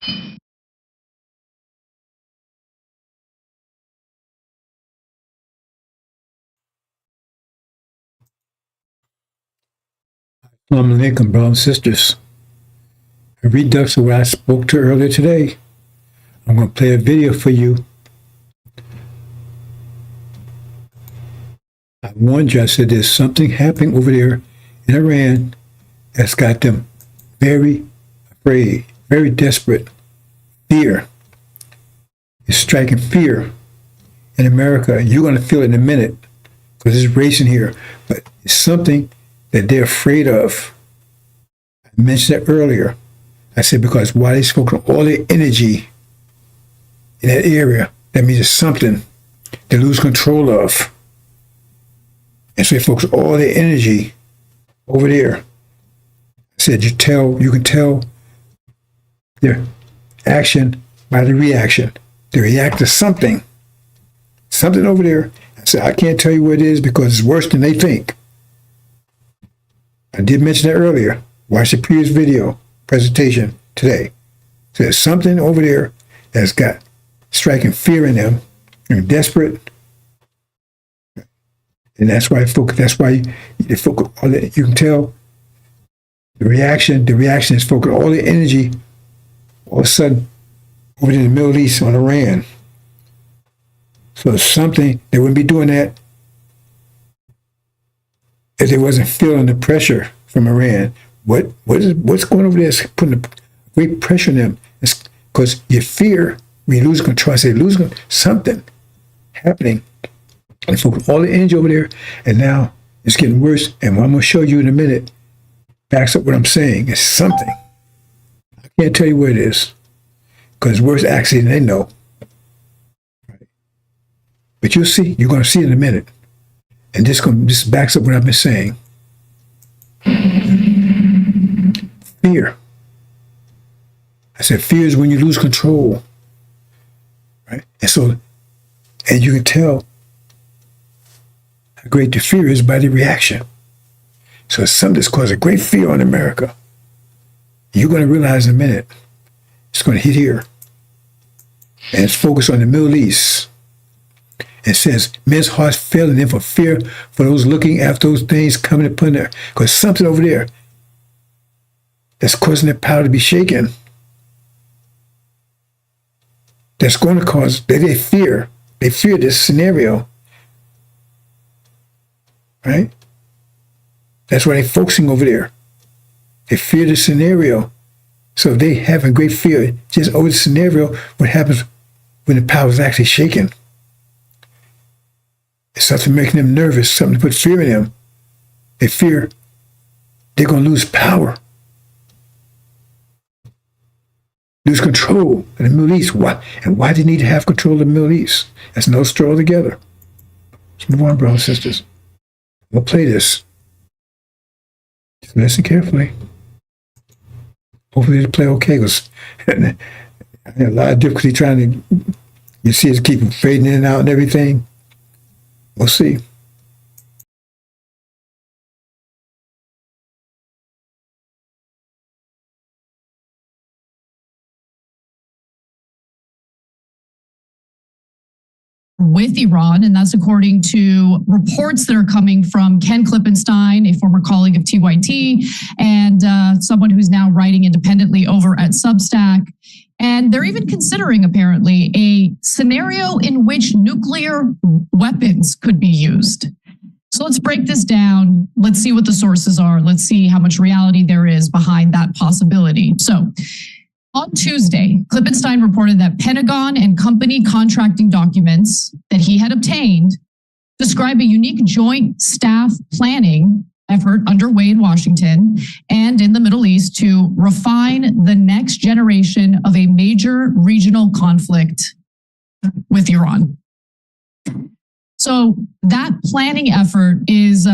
Assalamu alaikum, brothers and sisters. A redux of what I spoke to earlier today. I'm going to play a video for you. I warned you, I said there's something happening over there in Iran that's got them very afraid, very desperate. Fear. It's striking fear in America. You're going to feel it in a minute because it's racing here. But it's something that they're afraid of. I mentioned that earlier. I said because while they focus on all their energy in that area, that means it's something they lose control of. And so they focus all their energy over there. I said you can tell their action by the reaction. They react to something over there. I said I can't tell you what it is because it's worse than they think. I did mention that earlier. Watch the previous video presentation today. So there's something over there that's got striking fear in them. They're desperate. And that's why they focus. That's why they focus. You can tell the reaction. The reaction is focused all the energy. All of a sudden, over in the Middle East on Iran. So it's something they wouldn't be doing that if they wasn't feeling the pressure from Iran. What's going over there is putting a great pressure on them. It's because you fear when you lose control. I say losing something happening. And focus all the energy over there, and now it's getting worse. And what I'm going to show you in a minute backs up what I'm saying. It's something. I can't tell you what it is because it's worse actually than they know. But you'll see. You're going to see it in a minute. And this backs up what I've been saying. Fear. I said fear is when you lose control. Right? And you can tell how great the fear is by the reaction. So it's something that's causing great fear on America. You're going to realize in a minute. It's going to hit here. And it's focused on the Middle East. It says, men's hearts failing them for fear for those looking after those things coming upon there. Because something over there that's causing their power to be shaken. That's going to cause, they fear this scenario. Right? That's why they're focusing over there. They fear the scenario. So they having great fear just over the scenario, what happens when the power is actually shaken. It's something making them nervous, something to put fear in them. They fear they're going to lose power. Lose control of the Middle East. Why? And why do they need to have control of the Middle East? That's no story altogether. Let's move on, brothers and sisters. We'll play this. Just listen carefully. Hopefully it'll play okay, because I had a lot of difficulty trying to, you see it keep fading in and out and everything. We'll see. With Iran, and that's according to reports that are coming from Ken Klippenstein, a former colleague of TYT, and someone who's now writing independently over at Substack. And they're even considering, apparently, a scenario in which nuclear weapons could be used. So let's break this down. Let's see what the sources are. Let's see how much reality there is behind that possibility. So on Tuesday, Klippenstein reported that Pentagon and company contracting documents that he had obtained describe a unique joint staff planning effort underway in Washington and in the Middle East to refine the next generation of a major regional conflict with Iran. So that planning effort is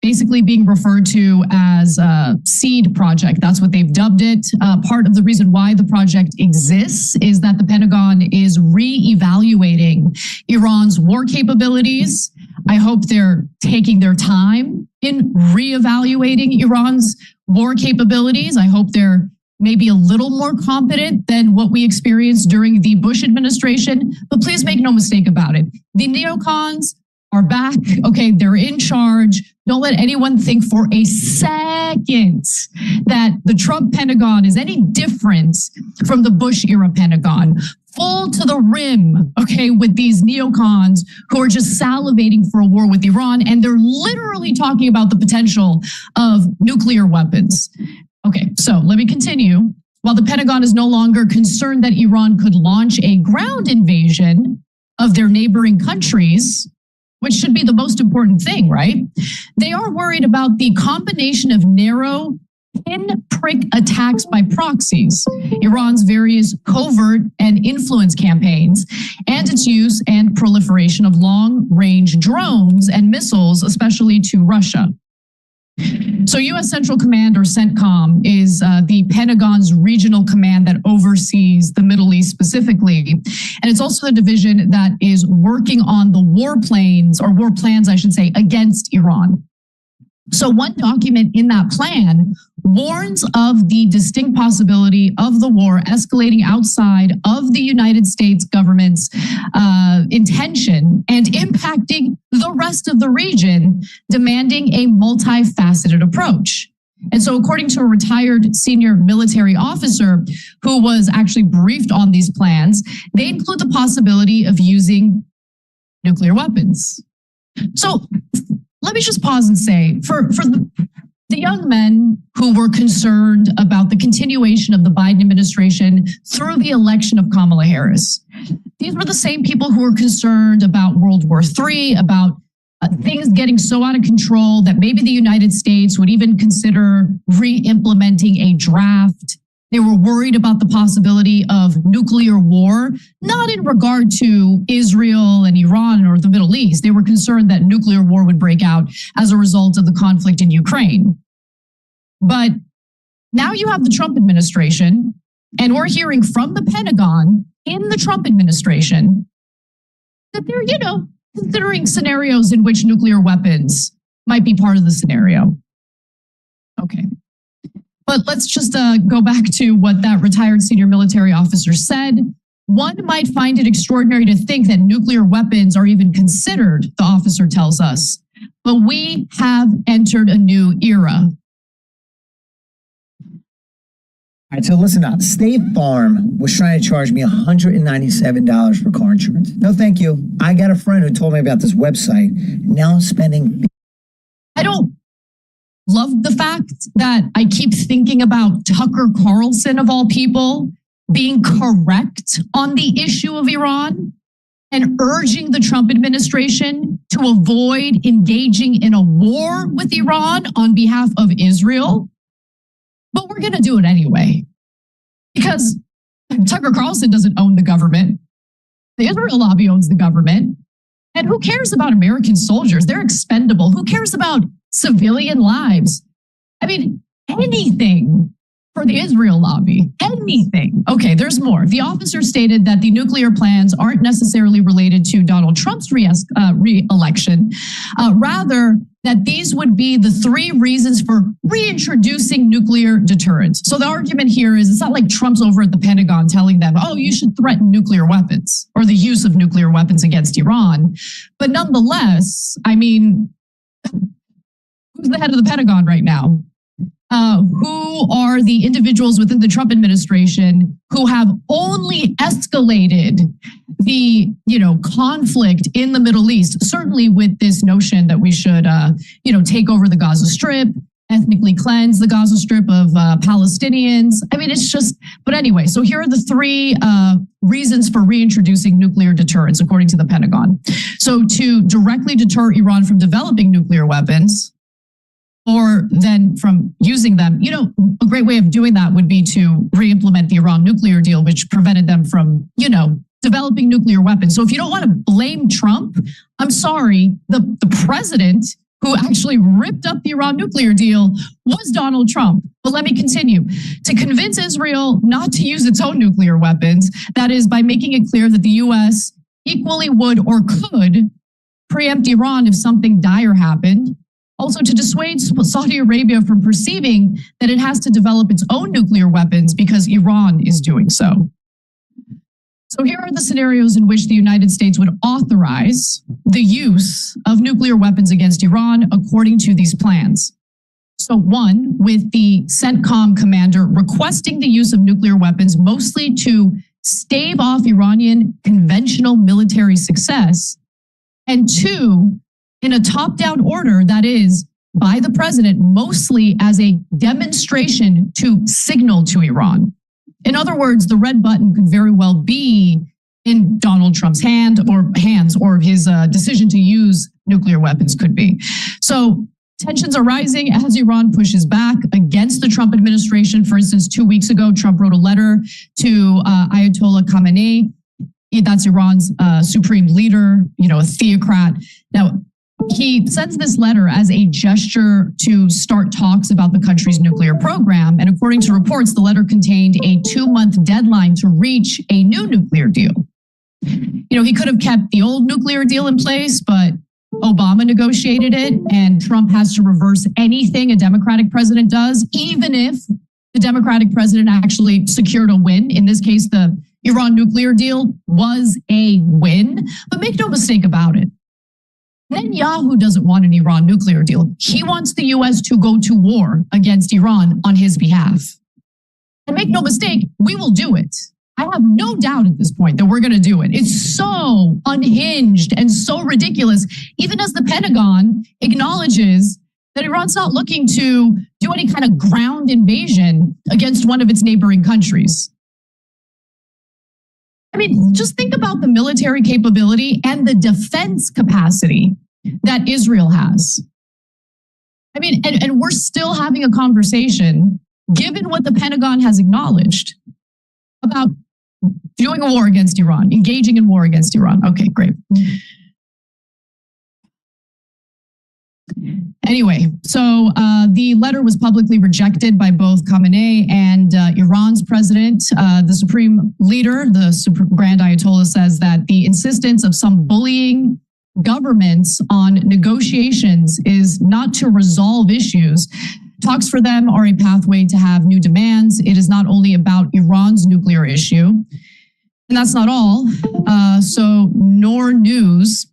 basically being referred to as a SEED project. That's what they've dubbed it. Part of the reason why the project exists is that the Pentagon is re-evaluating Iran's war capabilities. I hope they're taking their time in re-evaluating Iran's war capabilities. I hope they're maybe a little more competent than what we experienced during the Bush administration. But please make no mistake about it. The neocons are back. Okay, they're in charge. Don't let anyone think for a second that the Trump Pentagon is any different from the Bush era Pentagon. Full to the rim, okay, with these neocons who are just salivating for a war with Iran, and they're literally talking about the potential of nuclear weapons. Okay, so let me continue. While the Pentagon is no longer concerned that Iran could launch a ground invasion of their neighboring countries, which should be the most important thing, right? They are worried about the combination of narrow pinprick attacks by proxies, Iran's various covert and influence campaigns, and its use and proliferation of long-range drones and missiles, especially to Russia. So U.S. Central Command, or CENTCOM, is the Pentagon's regional command that oversees the Middle East specifically. And it's also the division that is working on the war plans, I should say, against Iran. So one document in that plan warns of the distinct possibility of the war escalating outside of the United States government's intention and impacting the rest of the region, demanding a multifaceted approach. And so according to a retired senior military officer who was actually briefed on these plans, they include the possibility of using nuclear weapons. So let me just pause and say, for the young men who were concerned about the continuation of the Biden administration through the election of Kamala Harris, these were the same people who were concerned about World War III, about things getting so out of control that maybe the United States would even consider re-implementing a draft. They were worried about the possibility of nuclear war, not in regard to Israel and Iran or the Middle East. They were concerned that nuclear war would break out as a result of the conflict in Ukraine. But now you have the Trump administration, and we're hearing from the Pentagon in the Trump administration that they're, considering scenarios in which nuclear weapons might be part of the scenario. Okay. But let's just go back to what that retired senior military officer said. One might find it extraordinary to think that nuclear weapons are even considered, the officer tells us. But we have entered a new era. All right, so listen up. State Farm was trying to charge me $197 for car insurance. No, thank you. I got a friend who told me about this website. Now I'm spending... I don't love the fact that I keep thinking about Tucker Carlson, of all people, being correct on the issue of Iran and urging the Trump administration to avoid engaging in a war with Iran on behalf of Israel. But we're going to do it anyway, because Tucker Carlson doesn't own the government. The Israel lobby owns the government. And who cares about American soldiers? They're expendable. Who cares about civilian lives? I mean, anything for the Israel lobby, anything. Okay, there's more. The officer stated that the nuclear plans aren't necessarily related to Donald Trump's re-election, rather that these would be the three reasons for reintroducing nuclear deterrence. So the argument here is it's not like Trump's over at the Pentagon telling them, oh, you should threaten nuclear weapons or the use of nuclear weapons against Iran. But nonetheless, I mean, who's the head of the Pentagon right now? Who are the individuals within the Trump administration who have only escalated the, conflict in the Middle East, certainly with this notion that we should, take over the Gaza Strip, ethnically cleanse the Gaza Strip of Palestinians. I mean, it's just, but anyway, so here are the three reasons for reintroducing nuclear deterrence, according to the Pentagon. So to directly deter Iran from developing nuclear weapons, or then from using them. A great way of doing that would be to re-implement the Iran nuclear deal, which prevented them from, developing nuclear weapons. So if you don't want to blame Trump, I'm sorry, the president who actually ripped up the Iran nuclear deal was Donald Trump. But let me continue. To convince Israel not to use its own nuclear weapons, that is by making it clear that the U.S. equally would or could preempt Iran if something dire happened. Also, to dissuade Saudi Arabia from perceiving that it has to develop its own nuclear weapons because Iran is doing so. So here are the scenarios in which the United States would authorize the use of nuclear weapons against Iran according to these plans. So one, with the CENTCOM commander requesting the use of nuclear weapons mostly to stave off Iranian conventional military success. And two, in a top-down order that is by the president, mostly as a demonstration to signal to Iran. In other words, the red button could very well be in Donald Trump's hands, or his decision to use nuclear weapons could be. So tensions are rising as Iran pushes back against the Trump administration. For instance, 2 weeks ago, Trump wrote a letter to Ayatollah Khamenei. That's Iran's supreme leader, a theocrat. Now, he sends this letter as a gesture to start talks about the country's nuclear program. And according to reports, the letter contained a 2-month deadline to reach a new nuclear deal. He could have kept the old nuclear deal in place, but Obama negotiated it, and Trump has to reverse anything a Democratic president does, even if the Democratic president actually secured a win. In this case, the Iran nuclear deal was a win, but make no mistake about it. Netanyahu doesn't want an Iran nuclear deal. He wants the U.S. to go to war against Iran on his behalf. And make no mistake, we will do it. I have no doubt at this point that we're going to do it. It's so unhinged and so ridiculous, even as the Pentagon acknowledges that Iran's not looking to do any kind of ground invasion against one of its neighboring countries. I mean, just think about the military capability and the defense capacity that Israel has. I mean, and we're still having a conversation, given what the Pentagon has acknowledged, about doing a war against Iran, engaging in war against Iran. Okay, great. Anyway, so the letter was publicly rejected by both Khamenei and Iran's president. The supreme leader, the Grand Ayatollah, says that the insistence of some bullying governments on negotiations is not to resolve issues. Talks for them are a pathway to have new demands. It is not only about Iran's nuclear issue. And that's not all. So Noor News,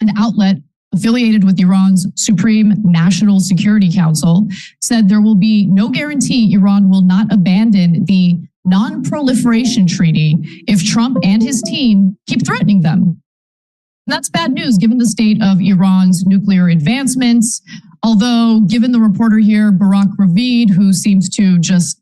an outlet affiliated with Iran's Supreme National Security Council, said there will be no guarantee Iran will not abandon the non-proliferation treaty if Trump and his team keep threatening them. And that's bad news given the state of Iran's nuclear advancements. Although, given the reporter here, Barak Ravid, who seems to just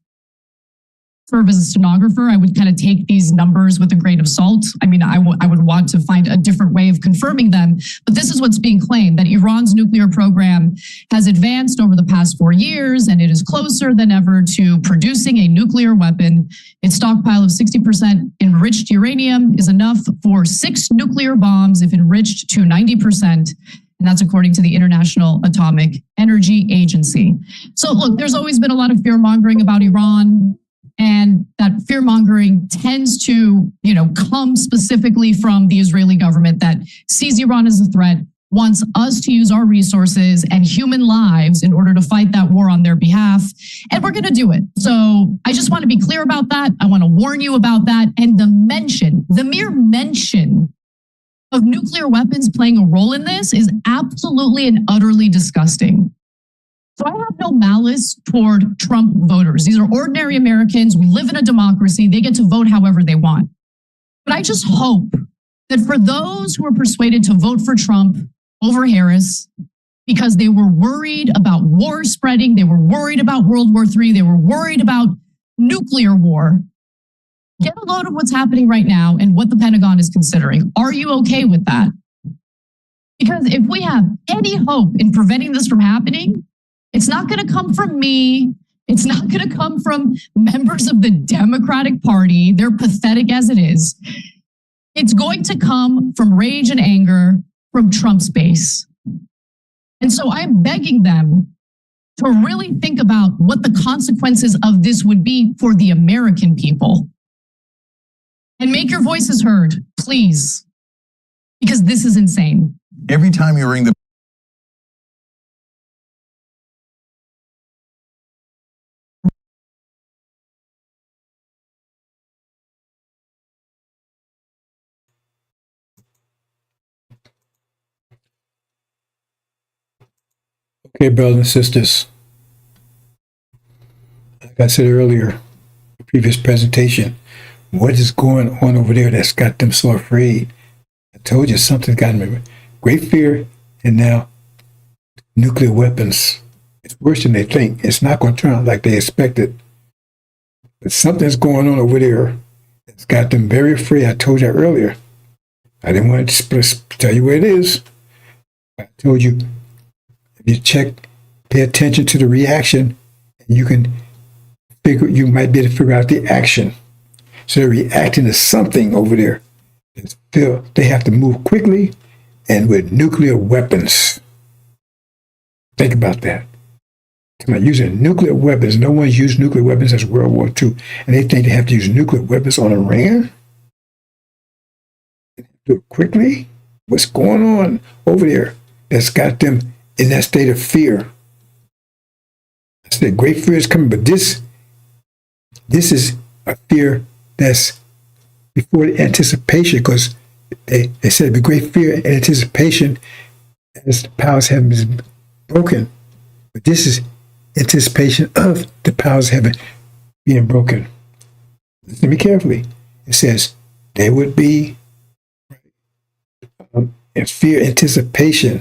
serve as a stenographer, I would kind of take these numbers with a grain of salt. I mean, I would want to find a different way of confirming them. But this is what's being claimed, that Iran's nuclear program has advanced over the past 4 years, and it is closer than ever to producing a nuclear weapon. Its stockpile of 60% enriched uranium is enough for 6 nuclear bombs if enriched to 90%. And that's according to the International Atomic Energy Agency. So look, there's always been a lot of fear mongering about Iran. And that fear mongering tends to, come specifically from the Israeli government that sees Iran as a threat, wants us to use our resources and human lives in order to fight that war on their behalf. And we're going to do it. So I just want to be clear about that. I want to warn you about that. And the mere mention of nuclear weapons playing a role in this is absolutely and utterly disgusting. So I have no malice toward Trump voters. These are ordinary Americans. We live in a democracy. They get to vote however they want. But I just hope that for those who are persuaded to vote for Trump over Harris because they were worried about war spreading, they were worried about World War III, they were worried about nuclear war, get a load of what's happening right now and what the Pentagon is considering. Are you okay with that? Because if we have any hope in preventing this from happening, it's not going to come from me. It's not going to come from members of the Democratic Party. They're pathetic as it is. It's going to come from rage and anger from Trump's base. And so I'm begging them to really think about what the consequences of this would be for the American people. And make your voices heard, please, because this is insane. Every time you ring the Okay, brothers and sisters, like I said earlier, the previous presentation, what is going on over there that's got them so afraid? I told you something's got them in great fear, and now nuclear weapons. It's worse than they think. It's not going to turn out like they expected. But something's going on over there that's got them very afraid. I told you earlier. I didn't want to tell you where it is. I told you, if you check, pay attention to the reaction, you can figure, you might be able to figure out the action. So they're reacting to something over there. They have to move quickly and with nuclear weapons. Think about that. Come on, using nuclear weapons. No one's used nuclear weapons since World War II. And they think they have to use nuclear weapons on Iran? Do it quickly? What's going on over there that's got them in that state of fear? I said great fear is coming, but this is a fear that's before the anticipation, because they said the great fear and anticipation as the powers have been broken. But this is anticipation of the powers of heaven being broken. Listen to me carefully. It says they would be in fear, anticipation,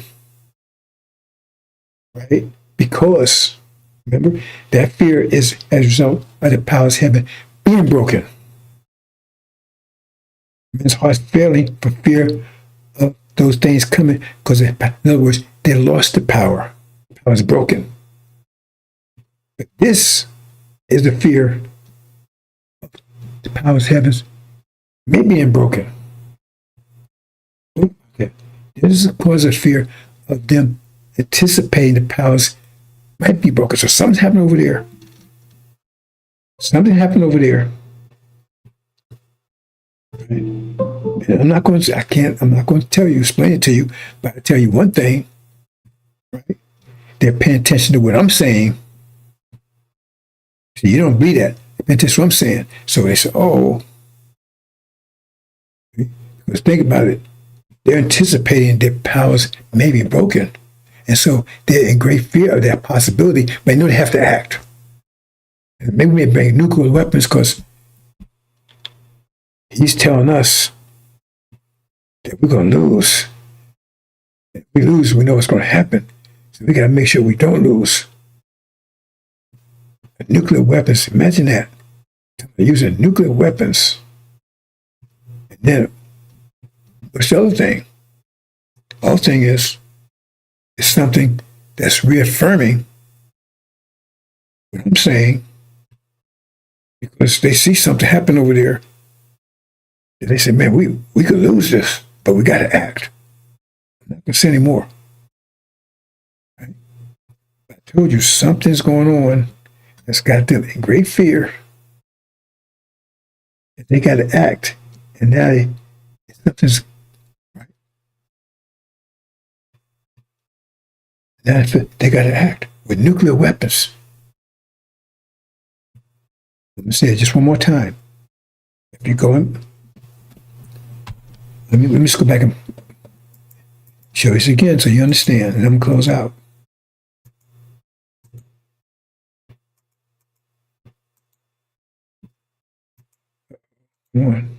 right? Because, remember, that fear is as a result of the powers of heaven being broken. Men's hearts failing for fear of those things coming, because, in other words, they lost the power. The power is broken. But this is the fear of the powers of heavens maybe being broken. Okay. This is cause of fear of them anticipating the powers might be broken. So something's happening over there. Something happened over there. Right? And I'm not going to tell you, explain it to you, but I tell you one thing, right? They're paying attention to what I'm saying. See, you don't believe that. They're paying attention to what I'm saying. So they say, oh, because think about it. They're anticipating their powers may be broken. And so they're in great fear of that possibility, but they know they have to act. And maybe we may bring nuclear weapons because he's telling us that we're going to lose. If we lose, we know what's going to happen. So we got to make sure we don't lose. Nuclear weapons, imagine that. They're using nuclear weapons. And then, what's the other thing? The other thing is, it's something that's reaffirming what I'm saying, because they see something happen over there. And they say, man, we could lose this, but we got to act. I'm not going to say any more. Right? I told you something's going on that's got them in great fear. And they got to act. And now something's right. Now they got to act with nuclear weapons. Let me say it just one more time. If you go in, let me just go back and show you this again so you understand, and then I'm gonna close out. One.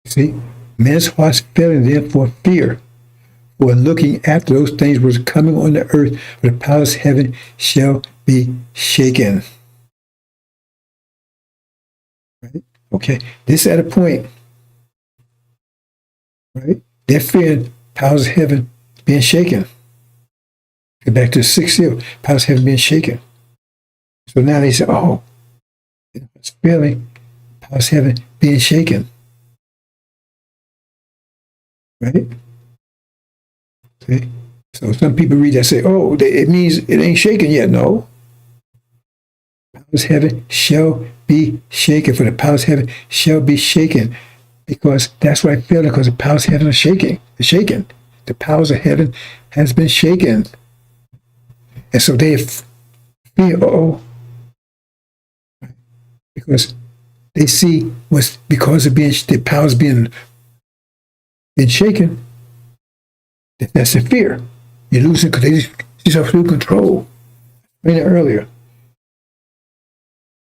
See, men's hearts failing them for fear, for looking after those things which are coming on the earth, for the powers of heaven shall be shaken. Right? Okay, this is at a point, right? They're fearing powers of heaven being shaken. Get back to the sixth seal, powers of heaven being shaken. So now they say, oh, it's feeling powers of heaven being shaken. Right? See? So some people read that and say, oh, it means it ain't shaken yet. No. Powers of heaven shall be shaken, for the powers of heaven shall be shaken. Because that's why I feel it, because the powers of heaven are shaking. They're shaken. The powers of heaven has been shaken. And so they fear, because they see what's because of being the powers being shaken, That's the fear. You're losing because they just lose control. I explained it earlier.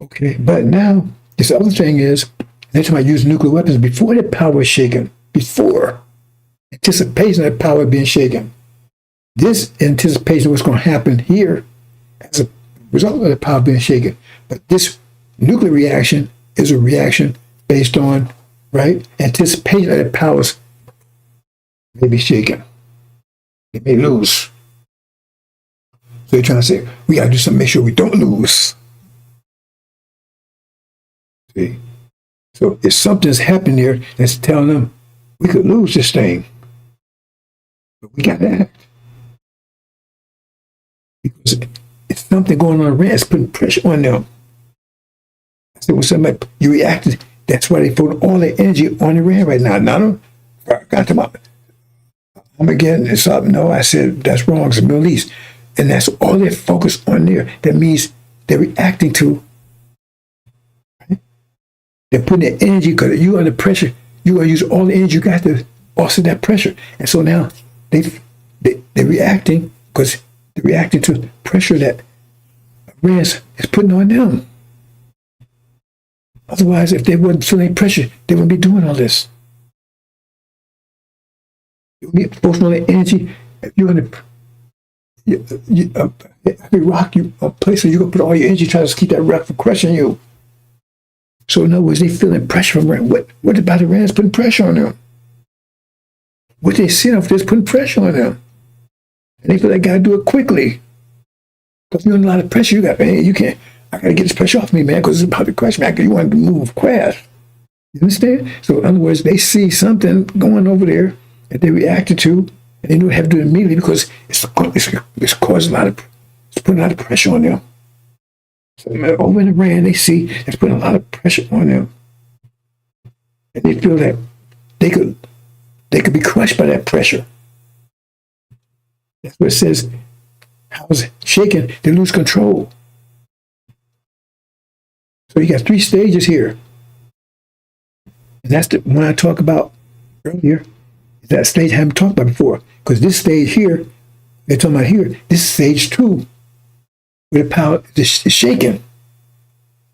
Okay, but now this other thing is they're talking about using nuclear weapons before the power is shaken. Before anticipation of the power being shaken. This anticipation of what's going to happen here as a result of the power being shaken. But this nuclear reaction is a reaction based on, right, anticipation that the powers may be shaken. They may lose. So they're trying to say, we got to do something to make sure we don't lose. See? So if something's happening there that's telling them we could lose this thing, but we got to act. Because it's something going on around, it's putting pressure on them. I said, well, somebody, you reacted. That's why they put all their energy on Iran right now. Not I got them up. I'm again, something. No, I said, that's wrong. It's the Middle East. And that's all they're focused on there. That means they're reacting to. Right? They're putting their energy, because you're under pressure. You're going to use all the energy you got to offset that pressure. And so now they're reacting because they're reacting to pressure that Iran is putting on them. Otherwise, if they wouldn't feel any pressure, they wouldn't be doing all this. You'll be focusing on the energy. If you're in every rock, a place where you're going to put all your energy trying to keep that rock from crushing you. So in other words, they feeling pressure from Iran. What about Iran is putting pressure on them? What they see off this putting pressure on them. And they feel they got to do it quickly. Because you're under a lot of pressure. You got, man, you can't, I got to get this pressure off me, man, because it's about to crush me. You want to move fast. You understand? So in other words, they see something going over there that they reacted to, and they knew they have to do it immediately because it's causing it's putting a lot of pressure on them. So over in Iran, they see it's putting a lot of pressure on them. And they feel that they could be crushed by that pressure. That's what it says. How's it shaken? They lose control. So you got 3 stages here. And that's the one I talked about earlier. That stage I haven't talked about before. Because this stage here, they're talking about here, this is stage 2. Where the power is shaken.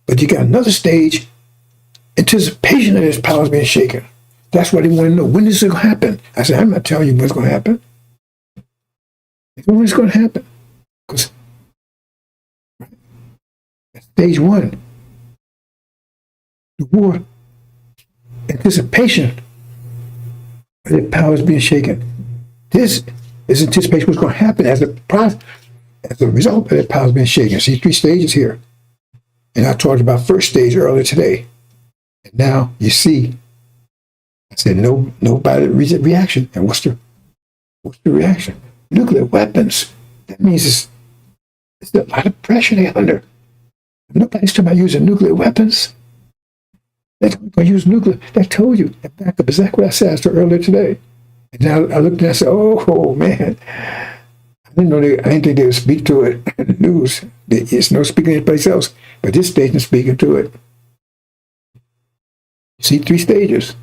But you got another stage, anticipation of this power is being shaken. That's what they want to know. When is it going to happen? I said, I'm not telling you when it's going to happen. It's when it's going to happen. Because stage 1, the war, anticipation of the power is being shaken. This is anticipation what's going to happen as a result of the power is being shaken. See 3 stages here. And I talked about first stage earlier today. And now you see, I said nobody reaction. And what's the reaction? Nuclear weapons. That means it's a lot of pressure they're under. Nobody's talking about using nuclear weapons. They're going to use nuclear. I told you. That back up exactly what I said earlier today. And now I looked and I said, oh man. I didn't think they would speak to it in the news. It's no speaking anyplace else. But this station is speaking to it. You see 3 stages.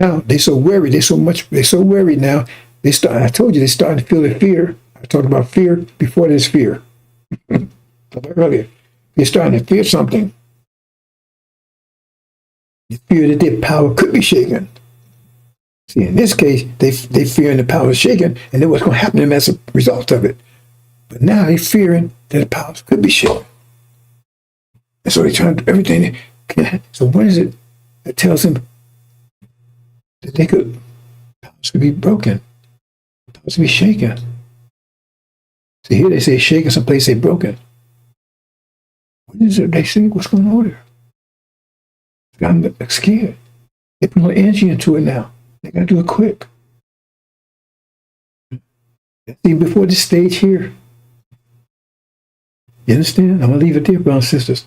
Now they're so worried. They're so worried now. I told you they're starting to feel the fear. I talked about fear before there's fear. Earlier. They're starting to fear something. The fear that their power could be shaken. See, in this case, they fearing the power is shaken, and then what's going to happen to them as a result of it. But now they're fearing that the powers could be shaken. And so they're trying to do everything they can. So what is it that tells them that powers could be broken, powers could be shaken? So here they say shaken, someplace they broken. What is it they say? What's going on there? I'm scared. They put more energy into it now. They got to do it quick. Even before this stage here. You understand? I'm going to leave it there, brothers and sisters.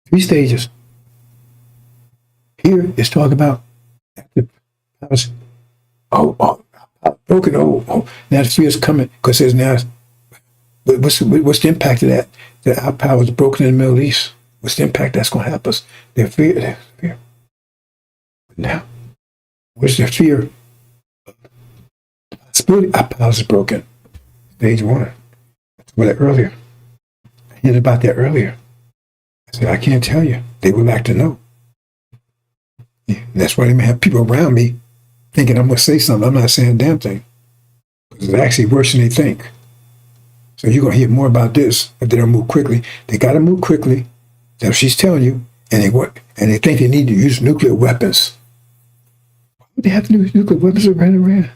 3 stages. Here is talking about the powers. Broken. Now the fear is coming because there's now. What's the impact of that? That our power is broken in the Middle East. What's the impact that's going to help us? Their fear. But now, what's their fear? Absolutely, our palace is broken. Stage one. I told that earlier. I hinted about that earlier. I said, I can't tell you. They would like to know. Yeah, that's why they may have people around me thinking I'm going to say something. I'm not saying a damn thing. Because it's actually worse than they think. So you're going to hear more about this if they don't move quickly. They got to move quickly. That's what she's telling you. And they think they need to use nuclear weapons. Why would they have to use nuclear weapons around Iran?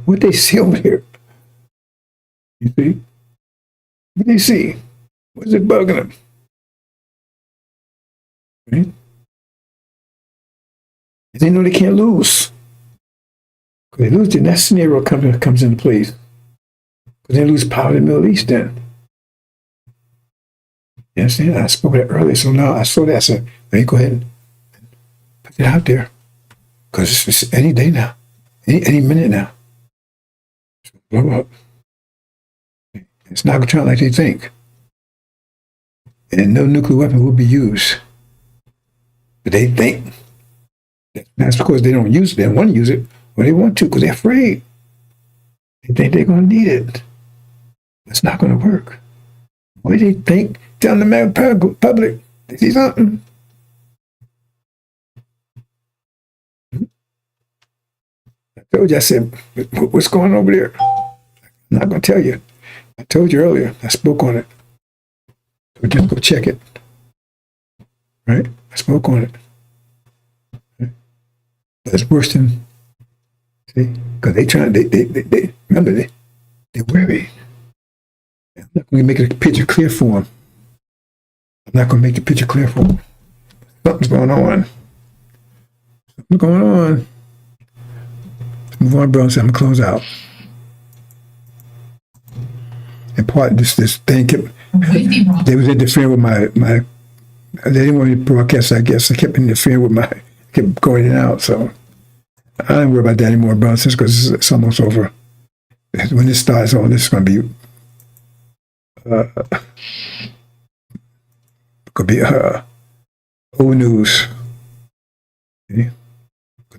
What they see over here? You see? What they see? What's it bugging them? Right? They know they can't lose. Because they lose, then that scenario comes into place. Because they lose power in the Middle East then. You understand? I spoke of that earlier, so now I saw that. I said, let me go ahead and put it out there. Because it's any day now. Any minute now. Blow up. It's not going to turn out like they think. And no nuclear weapon will be used. But they think. That's because they don't use it. They don't want to use it. Or they want to because they're afraid. They think they're going to need it. It's not going to work. What do they think? Tell the American public. They see something. I told you, I said, what's going on over there? I'm not going to tell you. I told you earlier. I spoke on it. So just go check it. Right? I spoke on it. Right? But it's worse than, see? Because they remember, they're worried. I'm not going to make the picture clear for them. I'm not going to make the picture clear for them. Something's going on. Something's going on. Let's move on, bro. So I'm going to close out. And part of this thing kept, they was interfering with my they didn't want me to broadcast, I guess. They kept interfering with kept going in and out. So I don't worry about that anymore, bro, because it's almost over. When this starts, all this is going to be old news. Okay?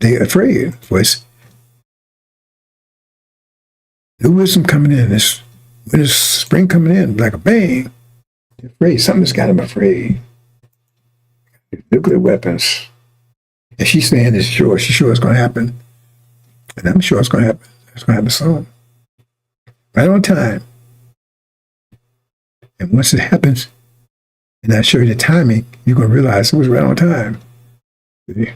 They're afraid. Voice. New wisdom coming in. When is spring coming in like a bang? They're afraid. Something's got them afraid. Nuclear weapons. And she's saying it's sure. She's sure it's going to happen. And I'm sure it's going to happen. It's going to happen soon. Right on time. And once it happens, and I show you the timing, you're going to realize it was right on time. See?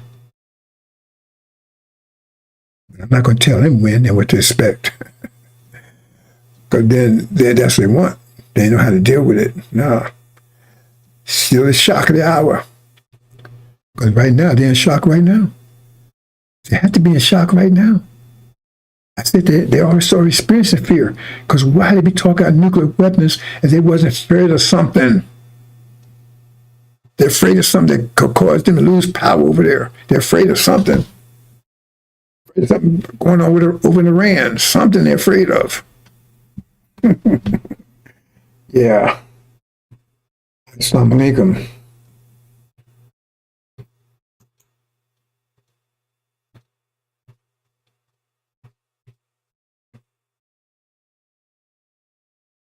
I'm not going to tell them when and what to expect. Because then that's what they want. They know how to deal with it. No. Still the shock of the hour. Because right now, they're in shock right now. They have to be in shock right now. I said they also experiencing fear. Because why they be talking about nuclear weapons if they wasn't afraid of something? They're afraid of something that could cause them to lose power over there. They're afraid of something. There's something going on over in Iran. Something they're afraid of. Yeah. Assalamu alaikum.